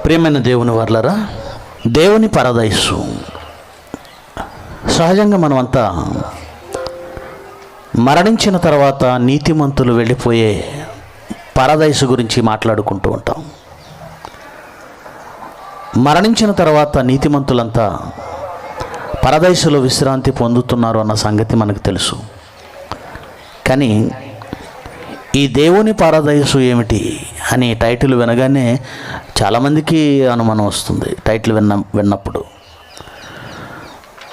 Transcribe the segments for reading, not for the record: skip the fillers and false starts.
ప్రియమైన దేవుని వర్లరా, దేవుని పరదైసు. సహజంగా మనమంతా మరణించిన తర్వాత నీతిమంతులు వెళ్ళిపోయే పరదైసు గురించి మాట్లాడుకుంటూ ఉంటాం. మరణించిన తర్వాత నీతిమంతులంతా పరదైసులో విశ్రాంతి పొందుతున్నారు అన్న సంగతి మనకు తెలుసు. కానీ ఈ దేవుని పరదైసు ఏమిటి అని టైటిల్ వినగానే చాలామందికి అనుమానం వస్తుంది. టైటిల్ విన్నప్పుడు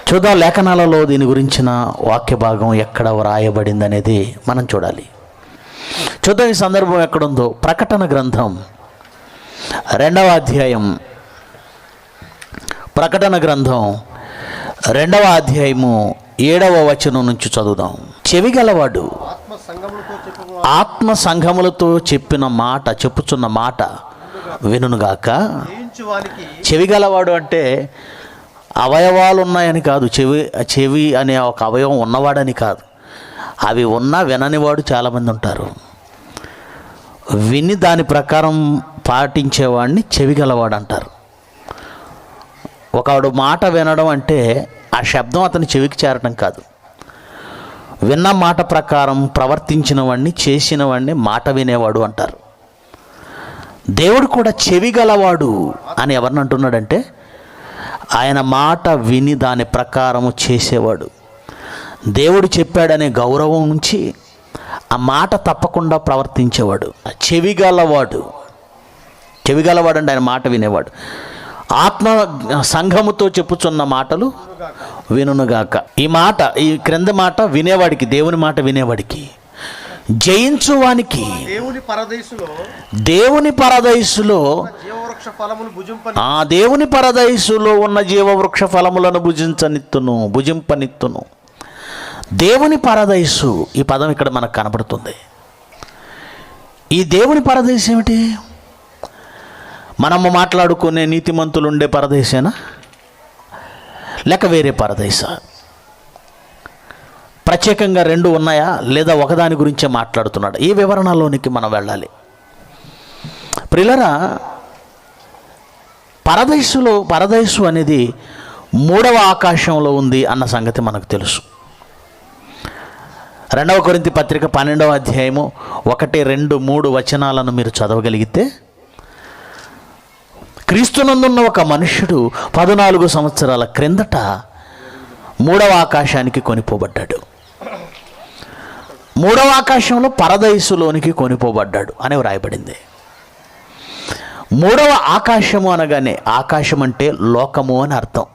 చూద్దాం, లేఖనాలలో దీని గురించిన వాక్య భాగం ఎక్కడ వ్రాయబడింది అనేది మనం చూడాలి. చూద్దాం ఈ సందర్భం ఎక్కడుందో. ప్రకటన గ్రంథం 2వ అధ్యాయం, ప్రకటన గ్రంథం 2వ అధ్యాయము 7వ వచనం నుంచి చదువుదాం. చెవిగలవాడు ఆత్మ సంఘములతో చెప్పుచున్న మాట వినుగాక. చెవిగలవాడు అంటే అవయవాలు ఉన్నాయని కాదు, చెవి అనే ఒక అవయవం ఉన్నవాడని కాదు. అవి ఉన్నా విననివాడు చాలామంది ఉంటారు. విని దాని ప్రకారం పాటించేవాడిని చెవిగలవాడు అంటారు. ఒకడు మాట వినడం అంటే ఆ శబ్దం అతని చెవికి చేరటం కాదు, విన్న మాట ప్రకారం ప్రవర్తించిన వాడిని, చేసిన వాడిని మాట వినేవాడు అంటారు. దేవుడు కూడా చెవిగలవాడు అని ఎవరిని అంటున్నాడంటే ఆయన మాట విని దాని ప్రకారము చేసేవాడు. దేవుడు చెప్పాడనే గౌరవం నుంచి ఆ మాట తప్పకుండా ప్రవర్తించేవాడు. చెవిగలవాడు అంటే ఆయన మాట వినేవాడు. ఆత్మ సంఘముతో చెప్పుచున్న మాటలు వినుగాక. ఈ క్రింద మాట వినేవాడికి, దేవుని మాట వినేవాడికి, జయించువానికి దేవుని పరదైసులో ఆ దేవుని పరదైసులో ఉన్న జీవవృక్ష ఫలములను భుజింపనిత్తును. దేవుని పరదైసు, ఈ పదం ఇక్కడ మనకు కనబడుతుంది. ఈ దేవుని పరదైసు ఏమిటి? మనము మాట్లాడుకునే నీతిమంతులు ఉండే పరదేశేనా, లేక వేరే పరదేశా? ప్రత్యేకంగా రెండు ఉన్నాయా, లేదా ఒకదాని గురించే మాట్లాడుతున్నాడు? ఈ వివరణలోనికి మనం వెళ్ళాలి. ప్రియులారా, పరదైసు అనేది 3వ ఆకాశంలో ఉంది అన్న సంగతి మనకు తెలుసు. 2వ కొరింథీ పత్రిక 12వ అధ్యాయము 1, 2, 3 వచనాలను మీరు చదవగలిగితే, క్రీస్తునందున్న ఒక మనుష్యుడు 14 సంవత్సరాల క్రిందట 3వ ఆకాశానికి కొనిపోబడ్డాడు. 3వ ఆకాశంలో పరదైసులోనికి కొనిపోబడ్డాడు అని వ్రాయబడింది. 3వ ఆకాశము అనగానే, ఆకాశం అంటే లోకము అని అర్థం.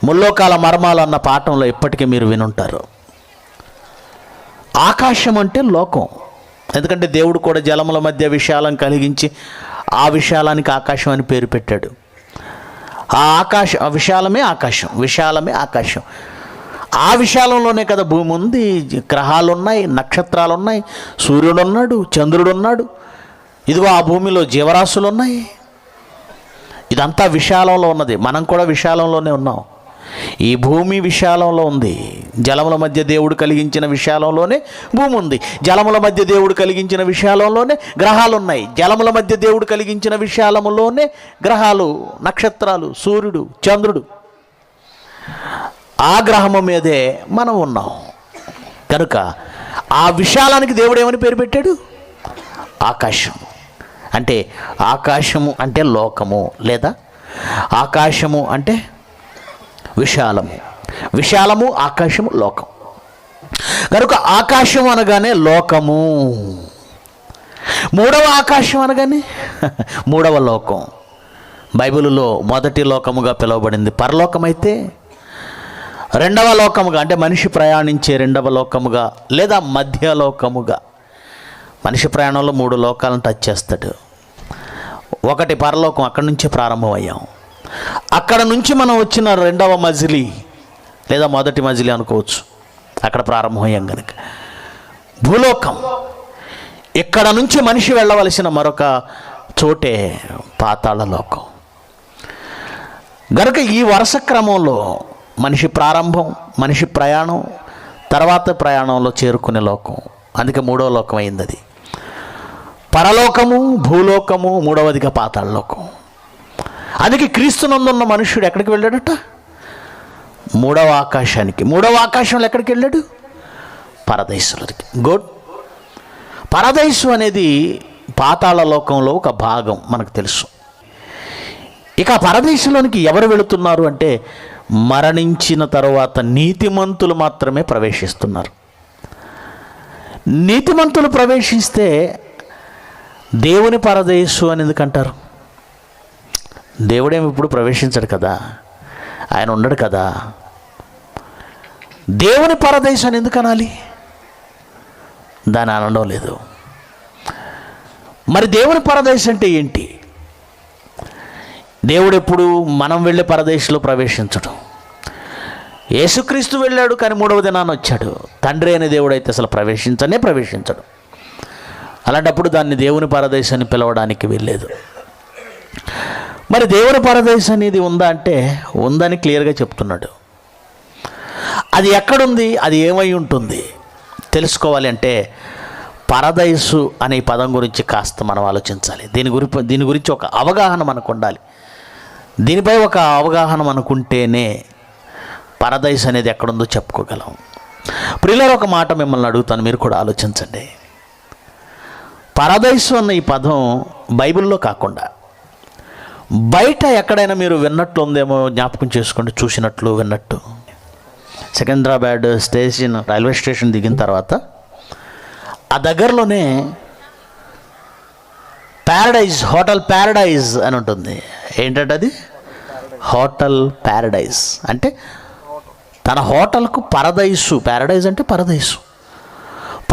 ముల్లోకాల మర్మాలు అన్న పాఠంలో ఇప్పటికీ మీరు వినుంటారు. ఆకాశం అంటే లోకం. ఎందుకంటే దేవుడు కూడా జలముల మధ్య విశాలం కలిగించి ఆ విశాలానికి ఆకాశం అని పేరు పెట్టాడు. విశాలమే ఆకాశం. ఆ విశాలంలోనే కదా భూమి ఉంది, గ్రహాలు ఉన్నాయి, నక్షత్రాలు ఉన్నాయి, సూర్యుడు ఉన్నాడు, చంద్రుడు ఉన్నాడు. ఇదిగో ఆ భూమిలో జీవరాశులు ఉన్నాయి. ఇదంతా విశాలంలో ఉన్నది. మనం కూడా విశాలంలోనే ఉన్నాం. ఈ భూమి విశాలంలో ఉంది. జలముల మధ్య దేవుడు కలిగించిన విశాలంలోనే భూమి ఉంది. జలముల మధ్య దేవుడు కలిగించిన విశాలంలోనే గ్రహాలు ఉన్నాయి. జలముల మధ్య దేవుడు కలిగించిన విశాలములోనే గ్రహాలు, నక్షత్రాలు, సూర్యుడు, చంద్రుడు. ఆ గ్రహము మీదే మనం ఉన్నాం. కనుక ఆ విశాలానికి దేవుడు ఏమని పేరు పెట్టాడు? ఆకాశం. అంటే ఆకాశము అంటే లోకము, లేదా ఆకాశము అంటే విశాలము, ఆకాశము, లోకం. కనుక ఆకాశం అనగానే లోకము, 3వ ఆకాశం అనగానే 3వ లోకం. బైబిలులో మొదటి లోకముగా పిలువబడింది పరలోకమైతే, 2వ లోకముగా అంటే మనిషి ప్రయాణించే 2వ లోకముగా లేదా మధ్యలోకముగా. మనిషి ప్రయాణంలో 3 లోకాలను టచ్ చేస్తాడు. ఒకటి పరలోకం, అక్కడి నుంచే ప్రారంభమయ్యాం. అక్కడ నుంచి మనం వచ్చిన 2వ మజిలీ లేదా మొదటి మజిలీ అనుకోవచ్చు, అక్కడ ప్రారంభమయ్యాం. కనుక భూలోకం, ఇక్కడ నుంచి మనిషి వెళ్ళవలసిన మరొక చోటే పాతాళ లోకం. గనుక ఈ వరుస క్రమంలో మనిషి ప్రారంభం, మనిషి ప్రయాణం, తర్వాత ప్రయాణంలో చేరుకునే లోకం. అందుకే 3వ లోకం అయింది అది. పరలోకము, భూలోకము, 3వదిగా పాతాళలోకం. అందుకే క్రీస్తునందున్న మనుష్యుడు ఎక్కడికి వెళ్ళాడట? మూడవ ఆకాశానికి. మూడవ ఆకాశంలో ఎక్కడికి వెళ్ళాడు? పరదైసులకి. గుడ్. పరదైసు అనేది పాతాళ లోకంలో ఒక భాగం, మనకు తెలుసు. ఇక పరదేశంలోనికి ఎవరు వెళుతున్నారు అంటే మరణించిన తరువాత నీతిమంతులు మాత్రమే ప్రవేశిస్తున్నారు. నీతిమంతులు ప్రవేశిస్తే దేవుని పరదేశు అని ఎందుకంటారు? దేవుడేమి ఇప్పుడు ప్రవేశించడు కదా, ఆయన ఉండడు కదా. దేవుని పరదేశం అని ఎందుకు అనాలి? దాన్ని అనడం లేదు. మరి దేవుని పరదేశం అంటే ఏంటి? దేవుడు ఎప్పుడు మనం వెళ్ళే పరదేశంలో ప్రవేశించడం. యేసుక్రీస్తు వెళ్ళాడు, కానీ మూడవ దినాన్ని వచ్చాడు. తండ్రి అనే దేవుడు అయితే అసలు ప్రవేశించడు. అలాంటప్పుడు దాన్ని దేవుని పరదేశాన్ని పిలవడానికి వెళ్ళలేదు. మరి దేవుని పరదేశం అనేది ఉందా అంటే ఉందని క్లియర్గా చెప్తున్నాడు. అది ఎక్కడుంది, అది ఏమై ఉంటుంది తెలుసుకోవాలి అంటే పరదైసు అనే పదం గురించి కాస్త మనం ఆలోచించాలి. దీని గురించి ఒక అవగాహన మనకు ఉండాలి. దీనిపై ఒక అవగాహన మనకుంటేనే పరదైసు అనేది ఎక్కడుందో చెప్పుకోగలం. ప్రియులారా, ఒక మాట మిమ్మల్ని అడుగుతాను, మీరు కూడా ఆలోచించండి. పరదైసు అన్న ఈ పదం బైబిల్లో కాకుండా బయట ఎక్కడైనా మీరు విన్నట్లు ఉందేమో జ్ఞాపకం చేసుకోండి, చూసినట్లు విన్నట్టు. సికింద్రాబాద్ స్టేషన్, రైల్వే స్టేషన్ దిగిన తర్వాత ఆ దగ్గరలోనే ప్యారడైజ్, హోటల్ ప్యారడైజ్ అని ఉంటుంది. ఏంటంటే అది హోటల్ ప్యారడైజ్ అంటే తన హోటల్కు పరదైసు, ప్యారడైజ్ అంటే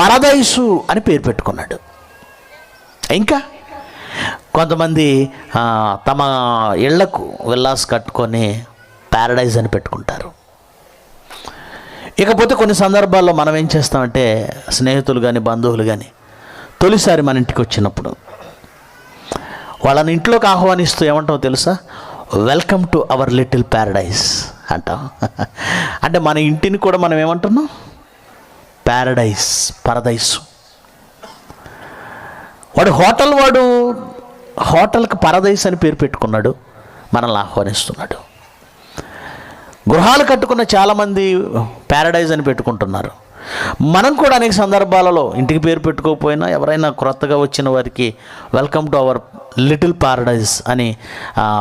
పరదైసు అని పేరు పెట్టుకున్నాడు. ఇంకా కొంతమంది తమ ఇళ్లకు విల్లాస్ కట్టుకొని ప్యారడైజ్ అని పెట్టుకుంటారు. ఇకపోతే కొన్ని సందర్భాల్లో మనం ఏం చేస్తామంటే స్నేహితులు కానీ బంధువులు కానీ తొలిసారి మన ఇంటికి వచ్చినప్పుడు వాళ్ళని ఇంట్లోకి ఆహ్వానిస్తూ ఏమంటావు తెలుసా? Welcome to our little Paradise అంటాం. అంటే మన ఇంటిని కూడా మనం ఏమంటున్నాం? ప్యారడైజ్, పరదైసు. వాడు హోటల్కి పరదైస్ అని పేరు పెట్టుకున్నాడు, మనల్ని ఆహ్వానిస్తున్నాడు. గృహాలు కట్టుకున్న చాలామంది ప్యారడైజ్ అని పెట్టుకుంటున్నారు. మనం కూడా అనేక సందర్భాలలో ఇంటికి పేరు పెట్టుకోకపోయినా ఎవరైనా క్రొత్తగా వచ్చిన వారికి welcome to our little Paradise అని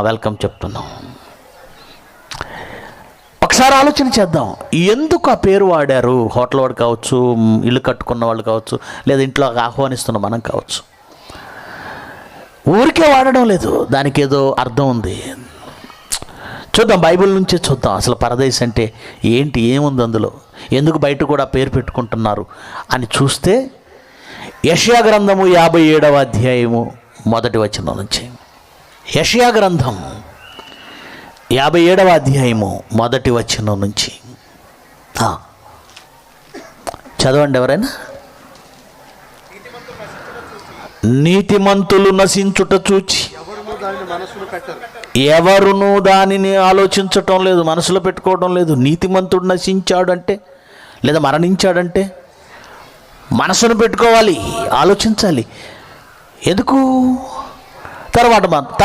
వెల్కమ్ చెప్తున్నాం. ఒకసారి ఆలోచన చేద్దాం, ఎందుకు ఆ పేరు వాడారు? హోటల్ వాడు కావచ్చు, ఇల్లు కట్టుకున్న వాళ్ళు కావచ్చు, లేదా ఇంట్లో ఆహ్వానిస్తున్న మనం కావచ్చు. ఊరికే వాడడం లేదు, దానికి ఏదో అర్థం ఉంది. చూద్దాం, బైబిల్ నుంచే చూద్దాం అసలు పరదేశ్ అంటే ఏంటి, ఏముంది అందులో, ఎందుకు బయట కూడా పేరు పెట్టుకుంటున్నారు అని చూస్తే యెషయా గ్రంథము 57వ అధ్యాయము 1వ వచనం నుంచి. యెషయా గ్రంథం 57వ అధ్యాయము 1వ వచనం నుంచి చదవండి ఎవరైనా. నీతిమంతులు నశించుట చూచి ఎవరునూ దానిని ఆలోచించటం లేదు, మనసులో పెట్టుకోవడం లేదు. నీతిమంతుడు నశించాడంటే లేదా మరణించాడంటే మనసును పెట్టుకోవాలి, ఆలోచించాలి. ఎందుకు?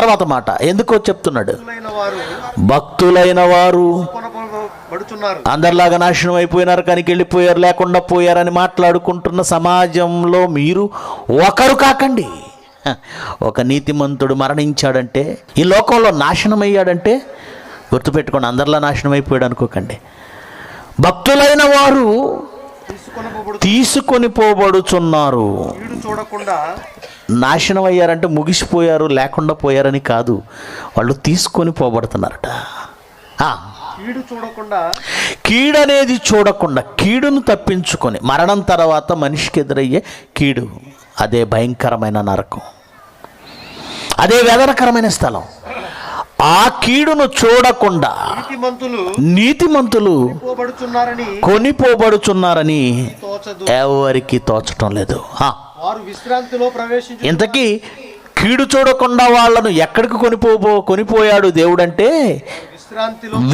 తర్వాత మాట ఎందుకో చెప్తున్నాడు. భక్తులైన వారు అందరిలాగా నాశనం అయిపోయినారు, కనికి వెళ్ళిపోయారు, లేకుండా పోయారని మాట్లాడుకుంటున్న సమాజంలో మీరు ఒకరు కాకండి. ఒక నీతిమంతుడు మరణించాడంటే, ఈ లోకంలో నాశనం అయ్యాడంటే గుర్తుపెట్టుకోండి, అందరిలా నాశనం అయిపోయాడు అనుకోకండి. భక్తులైన వారు తీసుకొని పోబడుచున్నారు. నాశనం అయ్యారంటే ముగిసిపోయారు, లేకుండా పోయారని కాదు, వాళ్ళు తీసుకొని పోబడుతున్నారట. కీడనేది చూడకుండా, కీడును తప్పించుకొని, మరణం తర్వాత మనిషికి ఎదురయ్యే కీడు, అదే భయంకరమైన నరకం, అదే వేదనకరమైన స్థలం. ఆ కీడును చూడకుండా నీతిమంతులు కొనిపోబడుచున్నారని ఎవరికి తోచటం లేదు. ఇంతకీ కీడు చూడకుండా వాళ్ళను ఎక్కడికి కొనిపోయాడు దేవుడంటే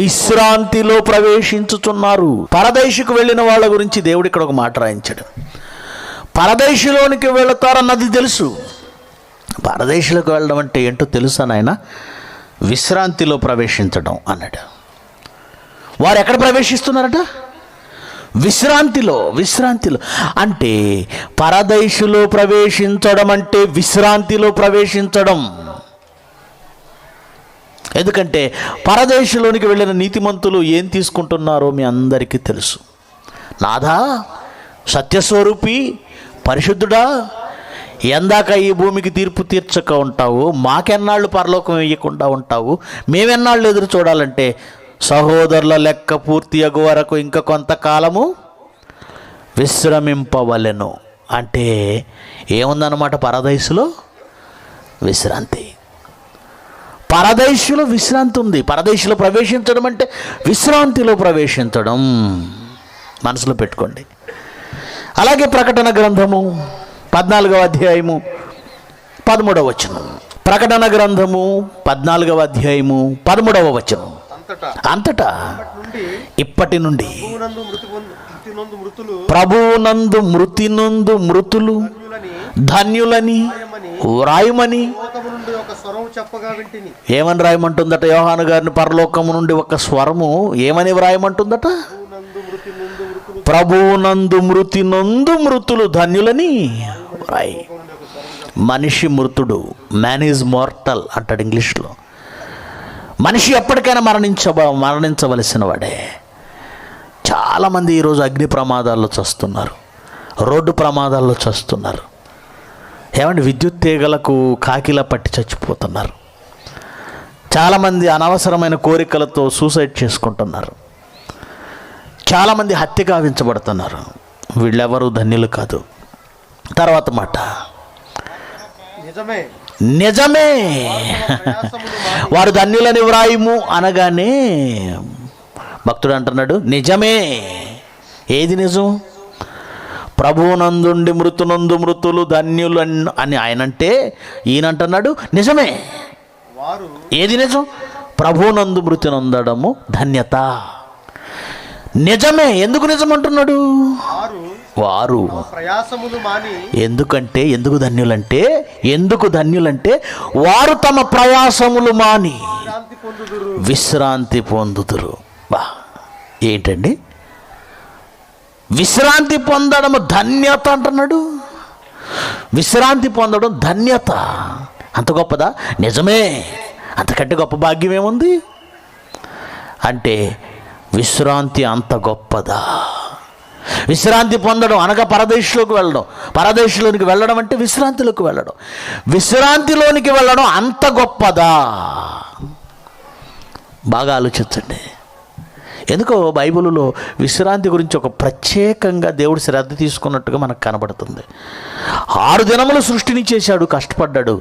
విశ్రాంతిలో ప్రవేశించుచున్నారు. పరదేశుకు వెళ్ళిన వాళ్ళ గురించి దేవుడు ఇక్కడ ఒక మాట రాయించాడు. పరదేశులోనికి వెళతారన్నది తెలుసు. పరదేశులకు వెళ్ళడం అంటే ఏంటో తెలుసా నాయన? విశ్రాంతిలో ప్రవేశించడం అన్నాడు. వారు ఎక్కడ ప్రవేశిస్తున్నారట? విశ్రాంతిలో. అంటే పరదైసులో ప్రవేశించడం అంటే విశ్రాంతిలో ప్రవేశించడం. ఎందుకంటే పరదేశంలోనికి వెళ్ళిన నీతిమంతులు ఏం తీసుకుంటున్నారో మీ అందరికీ తెలుసు. నాథా, సత్యస్వరూపి, పరిశుద్ధుడా, ఎందాక ఈ భూమికి తీర్పు తీర్చక ఉంటావు, మాకెన్నాళ్ళు పరలోకం వేయకుండా ఉంటావు, మేమెన్నాళ్ళు ఎదురు చూడాలంటే సహోదరుల లెక్క పూర్తి అగు వరకు ఇంకా కొంతకాలము విశ్రమింపవలెను. అంటే ఏముందన్నమాట? పరదైసులో విశ్రాంతి. పరదైసులో విశ్రాంతి ఉంది. పరదైసులో ప్రవేశించడం అంటే విశ్రాంతిలో ప్రవేశించడం. మనసులో పెట్టుకోండి. అలాగే ప్రకటన గ్రంథము 14వ అధ్యాయము 13వ వచనం. ప్రకటన గ్రంథము 14వ అధ్యాయము 13వ వచనం. అంతటా ఇప్పటి నుండి ప్రభువునందు మృతినందు మృతులు ధన్యులని వ్రాయమని. ఏమని రాయమంటుందట? యోహాను గారిని పరలోకము నుండి ఒక స్వరము ఏమని వ్రాయమంటుందట? ప్రభువునందు మృతినందు మృతులు ధన్యులని వ్రాయి. మనిషి మృతుడు, మ్యాన్ ఈజ్ మార్టల్ అంటాడు ఇంగ్లీష్లో. మనిషి ఎప్పటికైనా మరణించవలసిన వాడే. చాలామంది ఈరోజు అగ్ని ప్రమాదాల్లో చస్తున్నారు, రోడ్డు ప్రమాదాల్లో చస్తున్నారు. ఏమంటే విద్యుత్ తీగలకు కాకిలా పట్టి చచ్చిపోతున్నారు. చాలామంది అనవసరమైన కోరికలతో సూసైడ్ చేసుకుంటున్నారు. చాలామంది హత్య గావించబడుతున్నారు. వీళ్ళెవరూ ధన్యులు కాదు. తర్వాత మాట, నిజమే వారు ధన్యులని వ్రాయము అనగానే భక్తుడు అంటున్నాడు నిజమే. ఏది నిజం? ప్రభువునందుండి మృతునందు మృతులు ధన్యులు అని ఆయనంటే ఈయనంటున్నాడు నిజమే. ఏది నిజం? ప్రభువునందు మృతి నొందడము ధన్యత. నిజమే. ఎందుకు నిజం అంటున్నాడు? వారు ఎందుకు ధన్యులంటే వారు తమ ప్రయాసములు మాని విశ్రాంతి పొందుదురు. బా, ఏంటండి విశ్రాంతి పొందడం ధన్యత అంటున్నాడు. విశ్రాంతి పొందడం ధన్యత. అంత గొప్పదా? నిజమే. అంతకంటే గొప్ప భాగ్యం ఏముంది? అంటే విశ్రాంతి అంత గొప్పదా? విశ్రాంతి పొందడం అనగా పరదేశంలోకి వెళ్ళడం. పరదేశంలోనికి వెళ్ళడం అంటే విశ్రాంతిలోకి వెళ్ళడం. విశ్రాంతిలోనికి వెళ్ళడం అంత గొప్పదా? బాగా ఆలోచించండి. ఎందుకో బైబిల్లో విశ్రాంతి గురించి ఒక ప్రత్యేకంగా దేవుడు శ్రద్ధ తీసుకున్నట్టుగా మనకు కనబడుతుంది. 6 దినములు సృష్టిని చేశాడు, కష్టపడ్డాడు.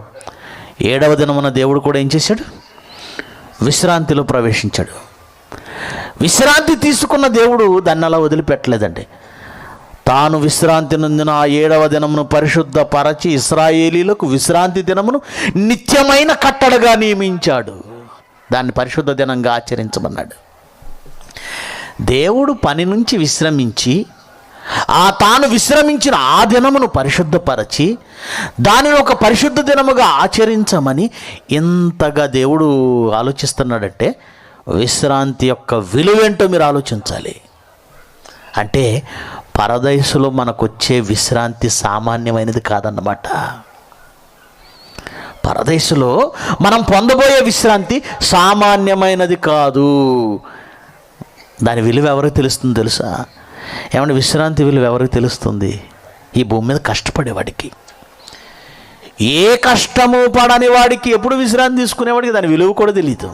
7వ దినమున దేవుడు కూడా ఏం చేశాడు? విశ్రాంతిలో ప్రవేశించాడు. విశ్రాంతి తీసుకున్న దేవుడు దాన్ని అలా వదిలిపెట్టలేదండి. తాను విశ్రాంతి నొందిన ఆ 7వ దినమును పరిశుద్ధ పరచి ఇశ్రాయేలీలకు విశ్రాంతి దినమును నిత్యమైన కట్టడగా నియమించాడు. దాన్ని పరిశుద్ధ దినంగా ఆచరించమన్నాడు. దేవుడు పని నుంచి విశ్రమించి తాను విశ్రమించిన ఆ దినమును పరిశుద్ధపరచి దానిని ఒక పరిశుద్ధ దినముగా ఆచరించమని ఎంతగా దేవుడు ఆలోచిస్తున్నాడంటే విశ్రాంతి యొక్క విలువేంటో మీరు ఆలోచించాలి. అంటే పరదైసులో మనకు వచ్చే విశ్రాంతి సామాన్యమైనది కాదన్నమాట. పరదైసులో మనం పొందబోయే విశ్రాంతి సామాన్యమైనది కాదు. దాని విలువ ఎవరికి తెలుస్తుంది తెలుసా? ఏమంటే విశ్రాంతి విలువ ఎవరికి తెలుస్తుంది? ఈ భూమి మీద కష్టపడేవాడికి. ఏ కష్టము పడని వాడికి, ఎప్పుడు విశ్రాంతి తీసుకునేవాడికి దాని విలువ కూడా తెలియదు.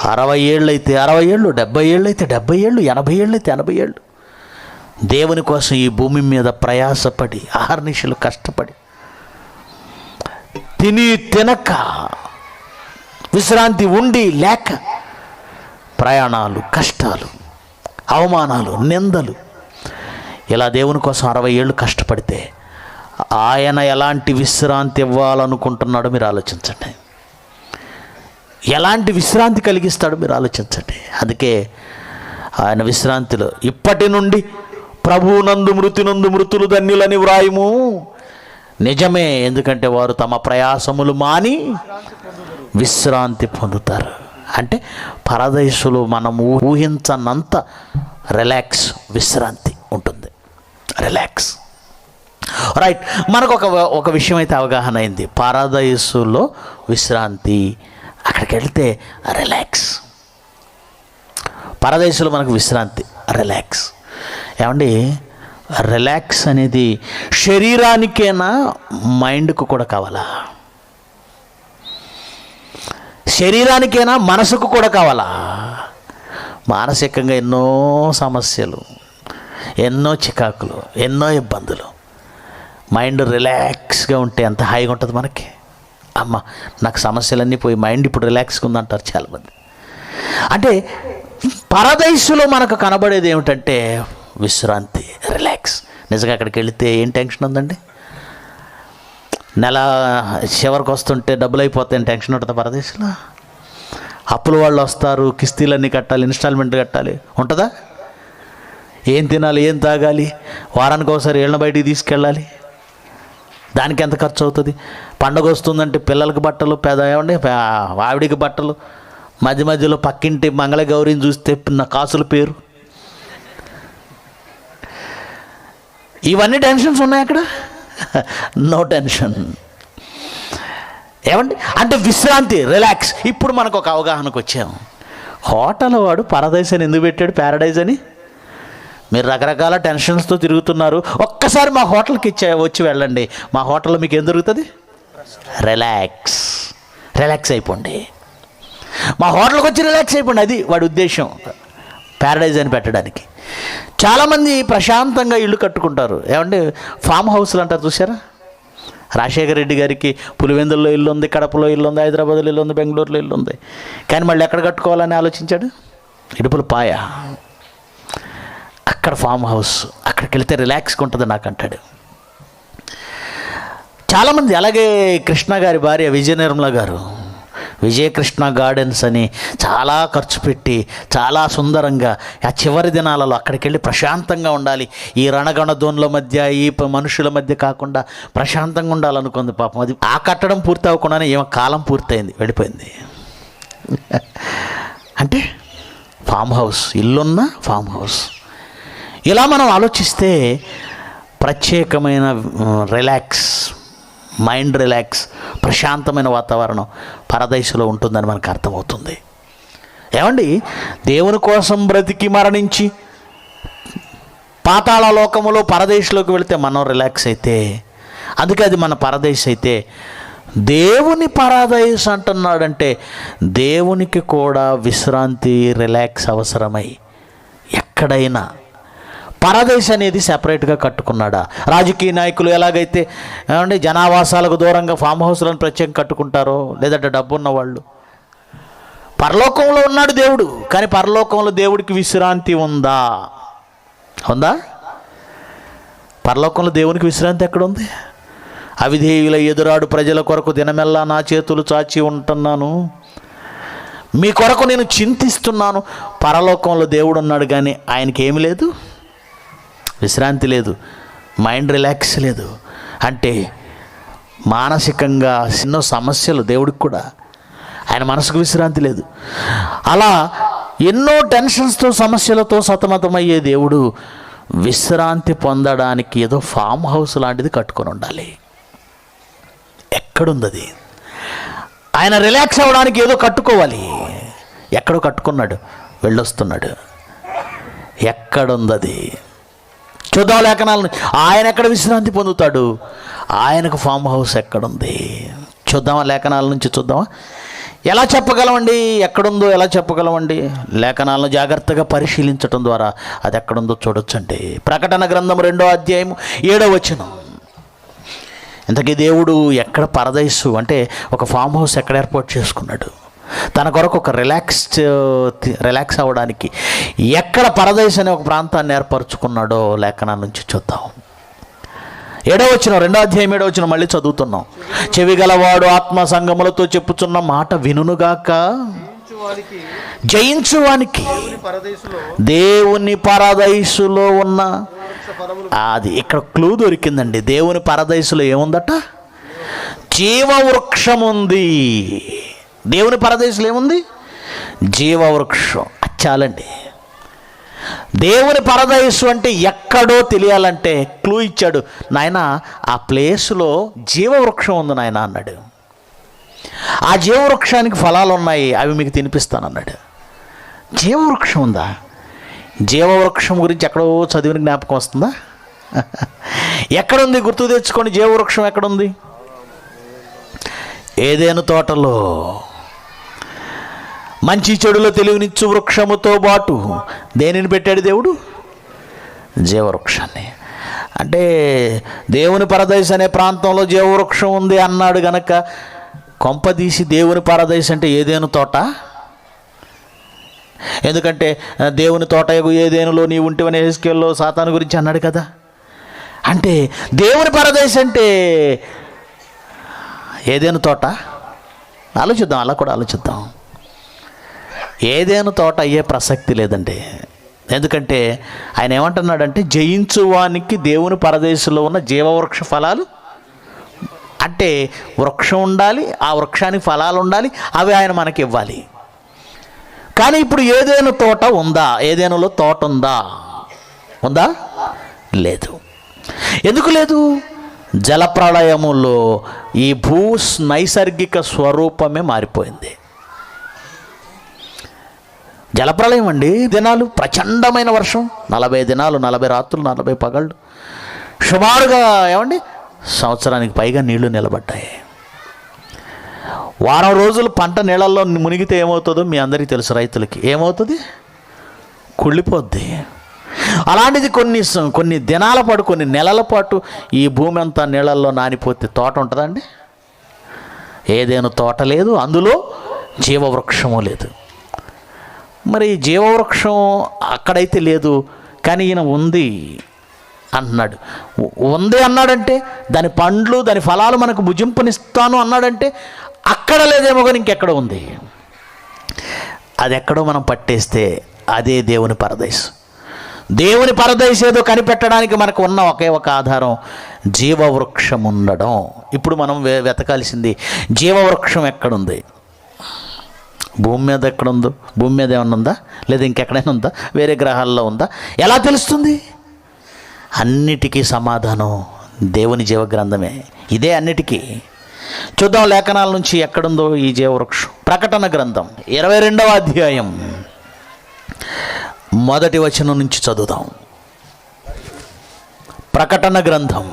60 ఏళ్ళు అయితే 60 ఏళ్ళు, 70 ఏళ్ళు అయితే 70 ఏళ్ళు, 80 ఏళ్ళు అయితే 80 ఏళ్ళు దేవుని కోసం ఈ భూమి మీద ప్రయాసపడి అహర్నిశలు కష్టపడి తిని తినక విశ్రాంతి ఉండి లేక ప్రయాణాలు, కష్టాలు, అవమానాలు, నిందలు, ఇలా దేవుని కోసం 60 ఏళ్ళు కష్టపడితే ఆయన ఎలాంటి విశ్రాంతి ఇవ్వాలనుకుంటున్నాడో మీరు ఆలోచించండి. ఎలాంటి విశ్రాంతి కలిగిస్తాడో మీరు ఆలోచించండి. అందుకే ఆయన విశ్రాంతిలో ఇప్పటి నుండి ప్రభువునందు మృతినందు మృతులు ధన్యులని వ్రాయము. నిజమే. ఎందుకంటే వారు తమ ప్రయాసములు మాని విశ్రాంతి పొందుతారు. అంటే పరదైసులో మనము ఊహించనంత రిలాక్స్, విశ్రాంతి ఉంటుంది. రిలాక్స్. రైట్. మనకు ఒక విషయం అయితే అవగాహన అయింది. పరదైసులో విశ్రాంతి, అక్కడికి వెళ్తే రిలాక్స్. పరదైసులో మనకు విశ్రాంతి, రిలాక్స్. ఏమండి, రిలాక్స్ అనేది శరీరానికేనా, మైండ్కు కూడా కావాలా? శరీరానికైనా, మనసుకు కూడా కావాలా? మానసికంగా ఎన్నో సమస్యలు, ఎన్నో చికాకులు, ఎన్నో ఇబ్బందులు. మైండ్ రిలాక్స్గా ఉంటే ఎంత హాయిగా ఉంటుంది మనకి. అమ్మ, నాకు సమస్యలన్నీ పోయి మైండ్ ఇప్పుడు రిలాక్స్గా ఉందంటారు చాలామంది. అంటే పరదైసులో మనకు కనబడేది ఏమిటంటే విశ్రాంతి, రిలాక్స్. నిజంగా అక్కడికి వెళితే ఏం టెన్షన్ ఉందండి? నెల చివరికి వస్తుంటే డబ్బులు అయిపోతాయని టెన్షన్ ఉంటుంది పరదేశంలో. అప్పుల వాళ్ళు వస్తారు, కిస్తీలన్నీ కట్టాలి, ఇన్స్టాల్మెంట్ కట్టాలి, ఉంటుందా? ఏం తినాలి, ఏం తాగాలి, వారానికి ఒకసారి ఏళ్ళ బయటికి తీసుకెళ్ళాలి, దానికి ఎంత ఖర్చు అవుతుంది? పండగ వస్తుందంటే పిల్లలకి బట్టలు, ఏమండి ఆవిడికి బట్టలు, మధ్య మధ్యలో పక్కింటి మంగళగౌరిని చూస్తే నా కాసుల పేరు. ఇవన్నీ టెన్షన్స్ ఉన్నాయి అక్కడ. No tension. ఏమండి, అంటే విశ్రాంతి, రిలాక్స్. ఇప్పుడు మనకు ఒక అవగాహనకు వచ్చాము. హోటల్ వాడు పరదైస్ అని ఎందుకు పెట్టాడు, ప్యారడైజ్ అని? మీరు రకరకాల టెన్షన్స్తో తిరుగుతున్నారు. ఒక్కసారి మా హోటల్కి వచ్చి వెళ్ళండి. మా హోటల్లో మీకు ఏం దొరుకుతుంది? రిలాక్స్. రిలాక్స్ అయిపోండి. మా హోటల్కి వచ్చి రిలాక్స్ అయిపోండి. అది వాడి ఉద్దేశం, ప్యారడైజ్ అని పెట్టడానికి. చాలామంది ప్రశాంతంగా ఇల్లు కట్టుకుంటారు. ఏమంటే ఫామ్ హౌస్లు అంటారు, చూసారా? రాజశేఖర రెడ్డి గారికి పులివెందుల్లో ఇల్లు ఉంది, కడపలో ఇల్లు ఉంది, హైదరాబాద్లో ఇల్లు ఉంది, బెంగళూరులో ఇల్లు ఉంది. కానీ మళ్ళీ ఎక్కడ కట్టుకోవాలని ఆలోచించాడు? ఇడుపులపాయ. అక్కడ ఫామ్ హౌస్, అక్కడికి వెళితే రిలాక్స్గా ఉంటుంది నాకు అంటాడు. చాలామంది అలాగే కృష్ణ గారి భార్య విజయ నిర్మల గారు విజయకృష్ణ గార్డెన్స్ అని చాలా ఖర్చు పెట్టి చాలా సుందరంగా ఆ చివరి దినాలలో అక్కడికి వెళ్ళి ప్రశాంతంగా ఉండాలి. ఈ రణగణధ్వనుల మధ్య, ఈ మనుషుల మధ్య కాకుండా ప్రశాంతంగా ఉండాలనుకుంది. పాపం అది ఆ కట్టడం పూర్తి అవ్వకుండానే ఏమో కాలం పూర్తయింది, వెళ్ళిపోయింది. అంటే ఫామ్ హౌస్, ఇల్లున్న ఫామ్ హౌస్. ఇలా మనం ఆలోచిస్తే ప్రత్యేకమైన రిలాక్స్, మైండ్ రిలాక్స్, ప్రశాంతమైన వాతావరణం పరదైసులో ఉంటుందని మనకు అర్థమవుతుంది. ఏమండి, దేవుని కోసం బ్రతికి మరణించి పాతాళ లోకములో పరదేశంలోకి వెళితే మనం రిలాక్స్ అయితే, అందుకే అది మన పరదేశ్ అయితే, దేవుని పరదేశ్ అంటున్నాడంటే దేవునికి కూడా విశ్రాంతి, రిలాక్స్ అవసరమై ఎక్కడైనా పరదేశ్ అనేది సెపరేట్గా కట్టుకున్నాడా? రాజకీయ నాయకులు ఎలాగైతే ఏమంటే జనావాసాలకు దూరంగా ఫామ్ హౌస్లను ప్రత్యేకంగా కట్టుకుంటారో, లేదంటే డబ్బున్న వాళ్ళు. పరలోకంలో ఉన్నాడు దేవుడు, కానీ పరలోకంలో దేవుడికి విశ్రాంతి ఉందా? ఉందా? పరలోకంలో దేవునికి విశ్రాంతి ఎక్కడుంది? అవిధేయుల ఎదురాడు ప్రజల కొరకు దినమెల్లా నా చేతులు చాచి ఉంటున్నాను, మీ కొరకు నేను చింతిస్తున్నాను. పరలోకంలో దేవుడు ఉన్నాడు, కానీ ఆయనకి ఏమి లేదు, విశ్రాంతి లేదు, మైండ్ రిలాక్స్ లేదు. అంటే మానసికంగా ఎన్నో సమస్యలు దేవుడికి కూడా, ఆయన మనసుకు విశ్రాంతి లేదు. అలా ఎన్నో టెన్షన్స్తో, సమస్యలతో సతమతమయ్యే దేవుడు విశ్రాంతి పొందడానికి ఏదో ఫామ్ హౌస్ లాంటిది కట్టుకొని ఉండాలి. ఎక్కడుంది అది? ఆయన రిలాక్స్ అవ్వడానికి ఏదో కట్టుకోవాలి. ఎక్కడో కట్టుకున్నాడు, వెళ్ళొస్తున్నాడు. ఎక్కడుంది? చూద్దాం లేఖనాలను. ఆయన ఎక్కడ విశ్రాంతి పొందుతాడు? ఆయనకు ఫామ్ హౌస్ ఎక్కడుంది? చూద్దామా? లేఖనాల నుంచి చూద్దామా? ఎలా చెప్పగలమండి ఎక్కడుందో? ఎలా చెప్పగలమండి? లేఖనాలను జాగ్రత్తగా పరిశీలించడం ద్వారా అది ఎక్కడుందో చూడొచ్చండి. ప్రకటన గ్రంథం 2వ అధ్యాయం 7వ వచనం. ఇంతకీ దేవుడు ఎక్కడ పరదైసు అంటే ఒక ఫామ్ హౌస్ ఎక్కడ ఏర్పాటు చేసుకున్నాడు? తన కొరకు ఒక రిలాక్స్ అవ్వడానికి ఎక్కడ పరదేశ్ అనే ఒక ప్రాంతాన్ని ఏర్పరచుకున్నాడో లేఖనాల నుంచి చూద్దాం. 7వ వచనం, 2వ అధ్యాయం 7వ వచనం మళ్ళీ చదువుతున్నాం. చెవి గలవాడు ఆత్మ సంగములతో చెప్పుచున్న మాట వినుగాక. జయించువానికి దేవుని పరదైసులో ఉన్న అది ఇక్కడ క్లూ దొరికిందండి. దేవుని పరదైసులో ఏముందట? జీవవృక్షం ఉంది. దేవుని పరదేశంలో ఏముంది? జీవవృక్షం. చాలండి. దేవుని పరదేశం అంటే ఎక్కడో తెలియాలంటే క్లూ ఇచ్చాడు. నాయన ఆ ప్లేస్లో జీవవృక్షం ఉంది నాయన అన్నాడు. ఆ జీవవృక్షానికి ఫలాలు ఉన్నాయి, అవి మీకు తినిపిస్తాను అన్నాడు. జీవవృక్షం ఉందా? జీవవృక్షం గురించి ఎక్కడో చదివిన జ్ఞాపకం వస్తుందా? ఎక్కడుంది? గుర్తు తెచ్చుకోండి. జీవవృక్షం ఎక్కడుంది? ఏదెను తోటలో. మంచి చెడులో తెలివినిచ్చు వృక్షముతో పాటు దేనిని పెట్టాడు దేవుడు? జీవవృక్షాన్ని. అంటే దేవుని పరదేశ్ అనే ప్రాంతంలో జీవవృక్షం ఉంది అన్నాడు గనక కొంపదీసి దేవుని పరదేశ్ అంటే ఏదేను తోట? ఎందుకంటే దేవుని తోట ఏదేనులో నీ ఉంటివని హెస్కేల్లో సాతాను గురించి అన్నాడు కదా. అంటే దేవుని పరదేశ్ అంటే ఏదేను తోట? ఆలోచిద్దాం, అలా కూడా ఆలోచిద్దాం. ఏదేను తోట అయ్యే ప్రసక్తి లేదండి. ఎందుకంటే ఆయన ఏమంటున్నాడంటే జయించువానికి దేవుని పరదేశంలో ఉన్న జీవవృక్ష ఫలాలు, అంటే వృక్షం ఉండాలి, ఆ వృక్షానికి ఫలాలు ఉండాలి, అవి ఆయన మనకి ఇవ్వాలి. కానీ ఇప్పుడు ఏదేను తోట ఉందా? ఏదేనులో తోట ఉందా? ఉందా? లేదు. ఎందుకు లేదు? జలప్రళయములో ఈ నైసర్గిక స్వరూపమే మారిపోయింది. జలప్రళయం అండి. దినాలు ప్రచండమైన వర్షం, 40 దినాలు 40 రాత్రులు 40 పగళ్ళు, సుమారుగా ఏమండి సంవత్సరానికి పైగా నీళ్లు నిలబడ్డాయి. వారం రోజులు పంట నీళ్ళల్లో మునిగితే ఏమవుతుందో మీ అందరికీ తెలుసు. రైతులకి ఏమవుతుంది? కుళ్ళిపోద్ది. అలాంటిది కొన్ని దినాల పాటు, కొన్ని నెలల పాటు ఈ భూమి అంతా నీళ్ళల్లో నానిపోతే తోట ఉంటుందండి? ఏదేను తోట లేదు, అందులో జీవవృక్షము లేదు. మరి జీవవృక్షం అక్కడైతే లేదు, కానీ ఈయన ఉంది అంటున్నాడు. ఉంది అన్నాడంటే దాని పండ్లు, దాని ఫలాలు మనకు భుజింపనిస్తాను అన్నాడంటే అక్కడ లేదేమో కానీ ఇంకెక్కడ ఉంది. అది ఎక్కడో మనం పట్టేస్తే అదే దేవుని పరదేశం. దేవుని పరదేశం ఏదో కనిపెట్టడానికి మనకు ఉన్న ఒకే ఒక ఆధారం జీవవృక్షం ఉండడం. ఇప్పుడు మనం వెతకాల్సింది జీవవృక్షం ఎక్కడుంది? భూమి మీద ఎక్కడుందో? భూమి మీద ఏమన్నా ఉందా? లేదా ఇంకెక్కడైనా ఉందా? వేరే గ్రహాల్లో ఉందా? ఎలా తెలుస్తుంది? అన్నిటికీ సమాధానం దేవుని జీవగ్రంథమే. ఇదే అన్నిటికీ. చూద్దాం లేఖనాల నుంచి ఎక్కడుందో ఈ జీవవృక్షం. ప్రకటన గ్రంథం 22వ అధ్యాయం 1వ వచనం నుంచి చదువుదాం. ప్రకటన గ్రంథం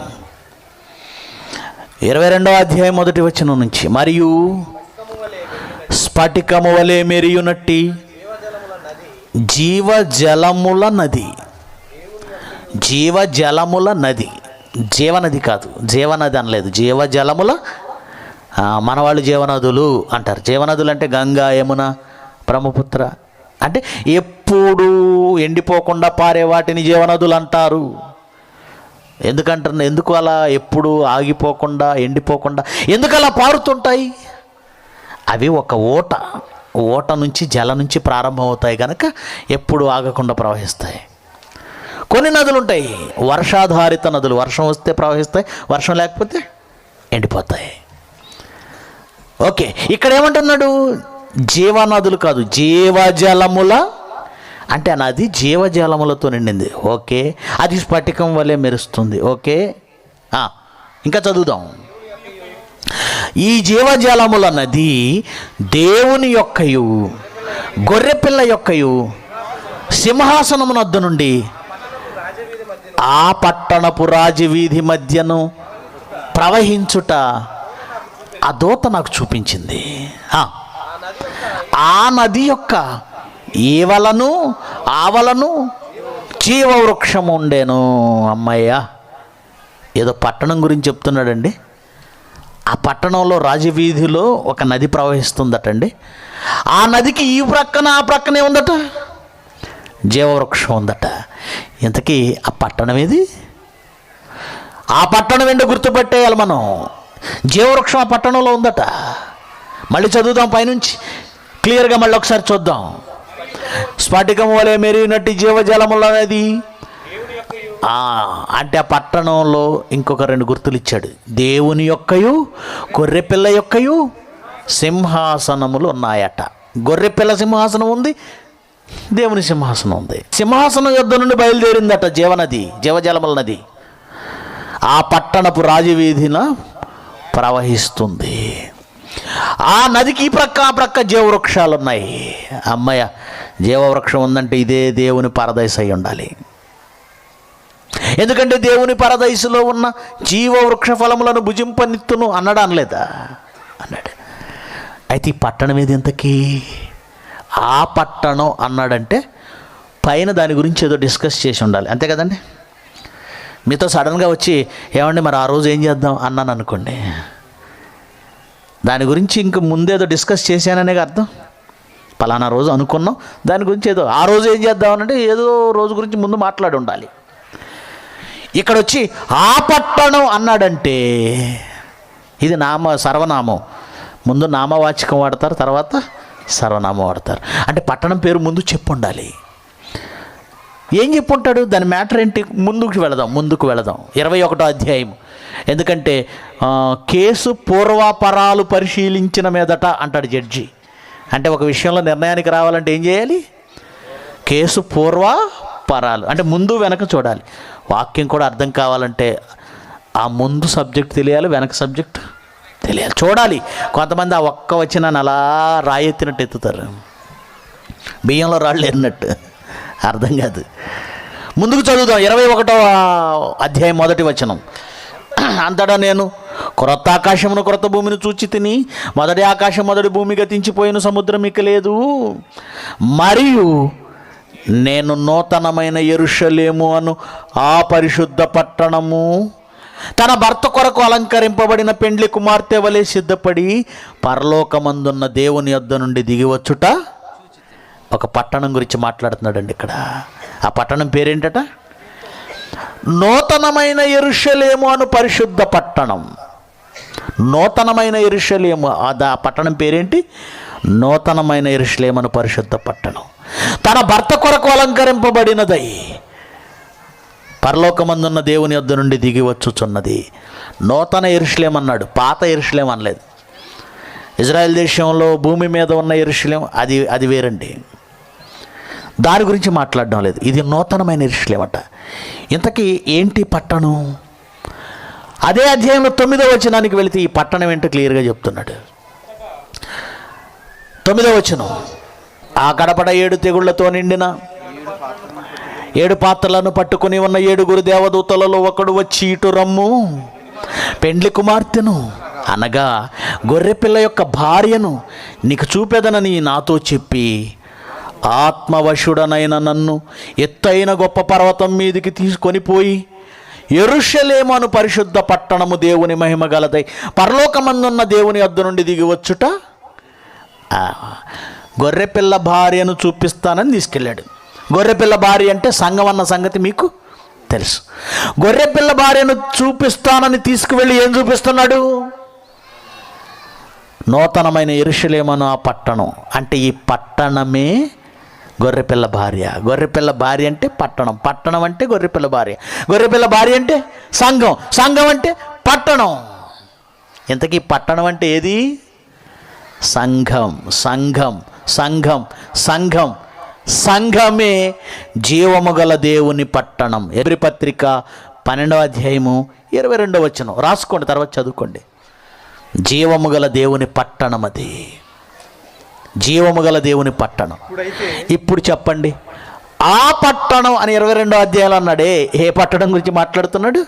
22వ అధ్యాయం 1వ వచనం నుంచి. మరియు స్ఫటికము వలె మెరియునట్టి జీవజలముల నది. జీవజలముల నది, జీవనది కాదు, జీవనది అనలేదు, జీవజలముల. మనవాళ్ళు జీవనదులు అంటారు. జీవనదులు అంటే గంగా, యమున, బ్రహ్మపుత్ర, అంటే ఎప్పుడు ఎండిపోకుండా పారే వాటిని జీవనదులు అంటారు. ఎందుకు అలా ఎప్పుడు ఆగిపోకుండా, ఎండిపోకుండా ఎందుకు అలా పారుతుంటాయి? అవి ఒక ఓట నుంచి, జల నుంచి ప్రారంభమవుతాయి కనుక ఎప్పుడు ఆగకుండా ప్రవహిస్తాయి. కొన్ని నదులు ఉంటాయి వర్షాధారిత నదులు. వర్షం వస్తే ప్రవహిస్తాయి, వర్షం లేకపోతే ఎండిపోతాయి. ఓకే, ఇక్కడ ఏమంటున్నాడు? జీవనదులు కాదు, జీవజలముల. అంటే ఆ నది జీవజలములతో నిండింది. ఓకే, అది స్ఫటికం వలె మెరుస్తుంది. ఓకే, ఇంకా చదువుదాం. ఈ జీవజలముల నది దేవుని యొక్కయు గొర్రెపిల్ల యొక్కయు సింహాసనమునొద్ద నుండి ఆ పట్టణపు రాజవీధి మధ్యను ప్రవహించుట ఆ దూత నాకు చూపించింది. ఆ నది యొక్క ఈవలను ఆవలను జీవవృక్షం ఉండేను. అమ్మయ్య, ఏదో పట్టణం గురించి చెప్తున్నాడండి. ఆ పట్టణంలో రాజవీధిలో ఒక నది ప్రవహిస్తుందటండి. ఆ నదికి ఈ ప్రక్కన ఆ ప్రక్కనే ఉందట జీవవృక్షం ఉందట. ఇంతకీ ఆ పట్టణం ఏది? ఆ పట్టణం ఏంటో గుర్తుపట్టేయాలి మనం. జీవవృక్షం ఆ పట్టణంలో ఉందట. మళ్ళీ చదువుదాం పైనుంచి క్లియర్గా, మళ్ళీ ఒకసారి చూద్దాం. స్ఫటికం వలె మెరిగినట్టు జీవజలముల నది. అంటే ఆ పట్టణంలో ఇంకొక 2 గుర్తులు ఇచ్చాడు. దేవుని యొక్కయు గొర్రెపిల్ల యొక్కయు సింహాసనములు ఉన్నాయట. గొర్రెపిల్ల సింహాసనం ఉంది, దేవుని సింహాసనం ఉంది. సింహాసనం యొద్ద నుండి బయలుదేరిందట జీవనది, జీవజలముల నది. ఆ పట్టణపు రాజవీధిన ప్రవహిస్తుంది. ఆ నదికి ఆ ప్రక్క జీవవృక్షాలు ఉన్నాయి. అమ్మయ్య, జీవవృక్షం ఉందంటే ఇదే దేవుని పరదైస్ అయి ఉండాలి. ఎందుకంటే దేవుని పరదైసులో ఉన్న జీవవృక్ష ఫలములను భుజింపనిత్తును అన్నాడు, అనలేదా? అన్నాడు. అయితే ఈ పట్టణం ఏది ఇంతకీ? ఆ పట్టణం అన్నాడంటే పైన దాని గురించి ఏదో డిస్కస్ చేసి ఉండాలి, అంతే కదండి. మీతో సడన్గా వచ్చి ఏమండి మరి ఆ రోజు ఏం చేద్దాం అన్నాను అనుకోండి, దాని గురించి ఇంక ముందేదో డిస్కస్ చేశాననే అర్థం. పలానా రోజు అనుకున్నాం, దాని గురించి ఏదో ఆ రోజు ఏం చేద్దామనంటే ఏదో రోజు గురించి ముందు మాట్లాడి ఉండాలి. ఇక్కడ వచ్చి ఆ పట్టణం అన్నాడంటే ఇది సర్వనామం. ముందు నామవాచకం వాడతారు, తర్వాత సర్వనామం వాడతారు. అంటే పట్టణం పేరు ముందు చెప్పు ఉండాలి. ఏం చెప్పుంటాడు? దాని మ్యాటర్ ఏంటి? ముందుకు వెళదాం 21వ అధ్యాయం. ఎందుకంటే కేసు పూర్వాపరాలు పరిశీలించిన మీదట అంటాడు జడ్జి. అంటే ఒక విషయంలో నిర్ణయానికి రావాలంటే ఏం చేయాలి? కేసు పూర్వాపరాలు అంటే ముందు వెనక చూడాలి. వాక్యం కూడా అర్థం కావాలంటే ఆ ముందు సబ్జెక్ట్ తెలియాలి, వెనక సబ్జెక్ట్ తెలియాలి, చూడాలి. కొంతమంది ఆ ఒక్క వచ్చిన అలా రాయెత్తినట్టు ఎత్తుతారు, బియ్యంలో రాళ్ళు ఎన్నట్టు, అర్థం కాదు. ముందుకు చదువుదాం. 21వ అధ్యాయం 1వ వచనం. అంతటా నేను క్రొత్త ఆకాశమును క్రొత్త భూమిని చూచి తిని, మొదటి ఆకాశం మొదటి భూమి గతించిపోయిన, సముద్రం ఇక లేదు. మరియు నేను నూతనమైన యెరూషలేము అను ఆ పరిశుద్ధ పట్టణము తన భర్త కొరకు అలంకరింపబడిన పెండ్లి కుమార్తె వలె సిద్ధపడి పరలోకమందున్న దేవుని యొద్ద నుండి దిగివచ్చుట. ఒక పట్టణం గురించి మాట్లాడుతున్నాడండి ఇక్కడ. ఆ పట్టణం పేరేంటట? నూతనమైన యెరూషలేము అను పరిశుద్ధ పట్టణం. నూతనమైన యెరూషలేము, ఆ పట్టణం పేరేంటి? నూతనమైన యెరూషలేము అను పరిశుద్ధ పట్టణం, తన భర్త కొరకు అలంకరింపబడినదై పరలోకమందున్న దేవుని యొద్ద నుండి దిగి వచ్చుచున్నది. నూతన యెరూషలేము అన్నాడు, పాత యెరూషలేము అనలేదు. ఇజ్రాయెల్ దేశంలో భూమి మీద ఉన్న యెరూషలేము అది వేరండి, దాని గురించి మాట్లాడడం లేదు. ఇది నూతనమైన యెరూషలేము అట. ఇంతకీ ఏంటి పట్టణం? అదే అధ్యాయంలో 9వ వచనానికి వెళితే ఈ పట్టణం ఏంటో క్లియర్గా చెప్తున్నాడు. 9వ వచనం. ఆ గడపడ 7 తెగుళ్లతో నిండిన 7 పాత్రలను పట్టుకుని ఉన్న 7 దేవదూతలలో ఒకడు వచ్చి, ఇటు రమ్ము, పెండ్లి కుమార్తెను అనగా గొర్రెపిల్ల యొక్క భార్యను నీకు చూపెదనని నాతో చెప్పి, ఆత్మవశుడనైన నన్ను ఎత్తైన గొప్ప పర్వతం మీదికి తీసుకొని పోయి, యెరూషలేము అను పరిశుద్ధ పట్టణము దేవుని మహిమ గలదై పరలోకమందున్న దేవుని యొద్ద నుండి దిగివచ్చుట. గొర్రెపిల్ల భార్యను చూపిస్తానని తీసుకెళ్ళాడు. గొర్రెపిల్ల భార్య అంటే సంఘం అన్న సంగతి మీకు తెలుసు. గొర్రెపిల్ల భార్యను చూపిస్తానని తీసుకువెళ్ళి ఏం చూపిస్తున్నాడు? నూతనమైన యెరూషలేము అను ఆ పట్టణం. అంటే ఈ పట్టణమే గొర్రెపిల్ల భార్య. గొర్రెపిల్ల భార్య అంటే పట్టణం, పట్టణం అంటే గొర్రెపిల్ల భార్య, గొర్రెపిల్ల భార్య అంటే సంఘం, సంఘం అంటే పట్టణం. ఇంతకీ పట్టణం అంటే ఏది? సంఘం, సంఘం, సంఘం, సంఘం. సంఘమే జీవము గల దేవుని పట్టణం. ఎబ్రీ పత్రిక 12వ అధ్యాయము 22వ వచనం రాసుకోండి, తర్వాత చదువుకోండి. జీవము గల దేవుని పట్టణం, అది జీవము గల దేవుని పట్టణం. ఇప్పుడు చెప్పండి, ఆ పట్టణం అని 22వ అధ్యాయంలో అన్నాడే, ఏ పట్టణం గురించి మాట్లాడుతున్నాడు?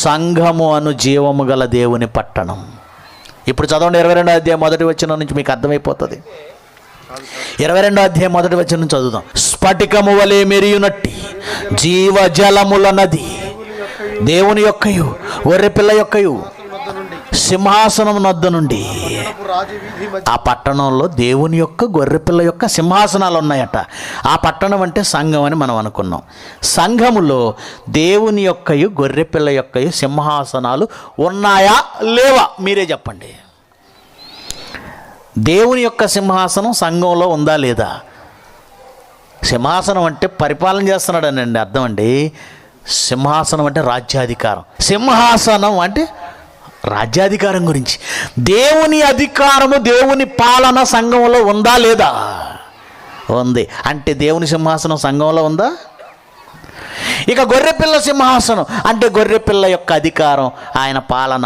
సంఘము అను జీవము గల దేవుని పట్టణం. ఇప్పుడు చదవండి 22వ అధ్యాయం 1వ వచనం నుంచి, మీకు అర్థమైపోతుంది. 22వ అధ్యాయం 1వ వచనం చదువుదాం. స్ఫటికము వలె మెరియునట్టి జీవజలముల నది దేవుని యొక్కయు గొర్రెపిల్ల యొక్కయు సింహాసనం నద్ద నుండి. ఆ పట్టణంలో దేవుని యొక్క గొర్రెపిల్ల యొక్క సింహాసనాలు ఉన్నాయట. ఆ పట్టణం అంటే సంఘం అని మనం అనుకున్నాం. సంఘములో దేవుని యొక్కయు గొర్రెపిల్ల యొక్కయు సింహాసనాలు ఉన్నాయా లేవా? మీరే చెప్పండి. దేవుని యొక్క సింహాసనం సంఘంలో ఉందా లేదా? సింహాసనం అంటే పరిపాలన చేస్తున్నాడనండి అర్థం అండి. సింహాసనం అంటే రాజ్యాధికారం, సింహాసనం అంటే రాజ్యాధికారం గురించి. దేవుని అధికారము, దేవుని పాలన సంఘంలో ఉందా లేదా? ఉంది. అంటే దేవుని సింహాసనం సంఘంలో ఉందా? ఇక గొర్రెపిల్ల సింహాసనం అంటే గొర్రెపిల్ల యొక్క అధికారం, ఆయన పాలన